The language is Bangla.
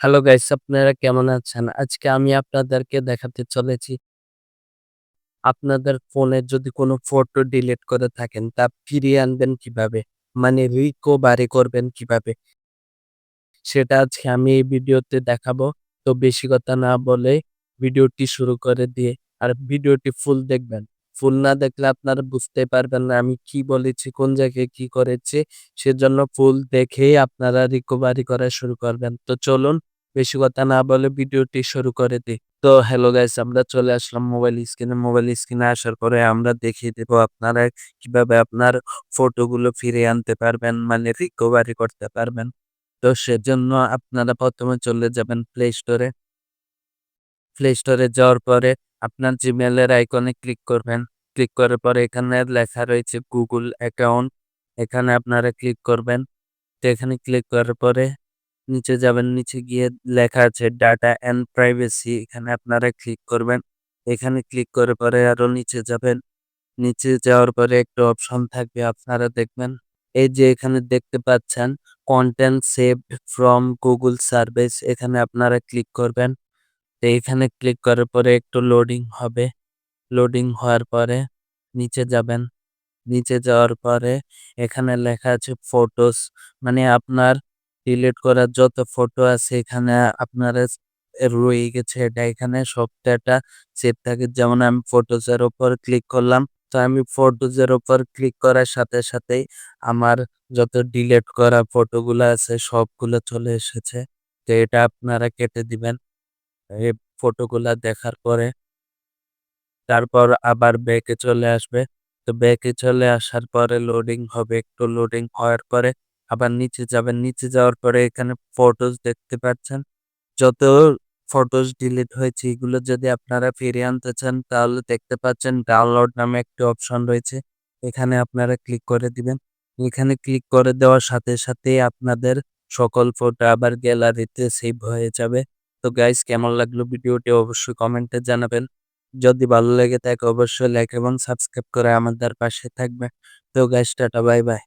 হ্যালো গাইস, আপনারা কেমন আছেন? আজকে আমি আপনাদেরকে দেখাতে চলেছি, আপনাদের ফোনে যদি কোনো ফটো ডিলিট করে থাকেন, তা ফিরিয়ে আনবেন কিভাবে? মানে রিকভারি করবেন কিভাবে? সেটা আজকে আমি এই ভিডিওতে দেখাবো। তো বেশি কথা না বলে ভিডিওটি শুরু করে দিয়ে আর ভিডিওটি ফুল দেখবেন। ফুল না দেখলে আপনারা বুঝতে পারবেন না আমি কি বলেছি, কোন জায়গায় কি করেছি। সেজন্য ফুল দেখেই আপনারা রিকভারি করা শুরু করবেন। তো চলুন বেশি কথা না বলে ভিডিওটি শুরু করে দিই। তো হ্যালো গাইস, আমরা চলে আসলাম মোবাইল স্ক্রিনে। মোবাইল স্ক্রিনে আসার পরে আমরা দেখিয়ে দেব আপনারা কিভাবে আপনার ফটোগুলো ফিরিয়ে আনতে পারবেন, মানে রিকভারি করতে পারবেন। তো সেজন্য আপনারা ১ম এ চলে যাবেন প্লে স্টোরে। প্লে স্টোরে যাওয়ার পরে আপনার Gmail এর আইকনে ক্লিক করবেন। ক্লিক করার পরে এখানে লেখা রয়েছে Google অ্যাকাউন্ট। এখানে আপনারা ক্লিক করবেন। তো এখানে ক্লিক করার পরে নিচে যাবেন। নিচে গিয়ে লেখা আছে ডাটা অ্যান্ড প্রাইভেসি, এখানে আপনারা ক্লিক করবেন। এখানে ক্লিক করার পরে আরো নিচে যাবেন। নিচে যাওয়ার পরে একটা অপশন থাকবে, আপনারা দেখবেন এই যে এখানে দেখতে পাচ্ছেন content saved from Google service, এখানে আপনারা ক্লিক করবেন। তো এখানে ক্লিক করার পরে একটু লোডিং হবে। লোডিং হওয়ার পরে নিচে যাবেন। নিচে যাওয়ার পরে এখানে লেখা আছে ফটোস, মানে আপনার ডিলিট করা যত ফটো আছে এখানে আপনারা রয়ে গেছে, এটা এখানে সব ডাটা সেভ থাকে। যেমন আমি ফটোস এর উপর ক্লিক করলাম। তো আমি ফটোস এর উপর ক্লিক করার সাথে সাথেই আমার যত ডিলিট করা ফটোগুলো আছে সবগুলো চলে এসেছে। তো এটা আপনারা কেটে দিবেন এই ফটোগুলা দেখার পরে। তারপর আবার ব্যাকে চলে আসবে। তো ব্যাকে চলে আসার পরে লোডিং হবে। একটু লোডিং হওয়ার পরে আবার নিচে যাবেন। নিচে যাওয়ার পরে এখানে ফটোস দেখতে পাচ্ছেন। যত ফটোস ডিলিট হয়েছে এগুলো যদি আপনারা ফিরিয়ে আনতে চান তাহলে দেখতে পাচ্ছেন ডাউনলোড নামে একটি অপশন রয়েছে। এখানে আপনারা ক্লিক করে দিবেন। এখানে ক্লিক করে দেওয়ার সাথে সাথেই আপনাদের সকল ফটো আবার গ্যালারিতে সেভ হয়ে যাবে। তো গাইস, কেমন লাগলো ভিডিওটি অবশ্যই কমেন্টে জানাবেন। যদি ভালো লেগে থাকে অবশ্যই লাইক এবং সাবস্ক্রাইব করে আমাদের পাশে থাকবেন। তো গাইস, টাটা বাই বাই।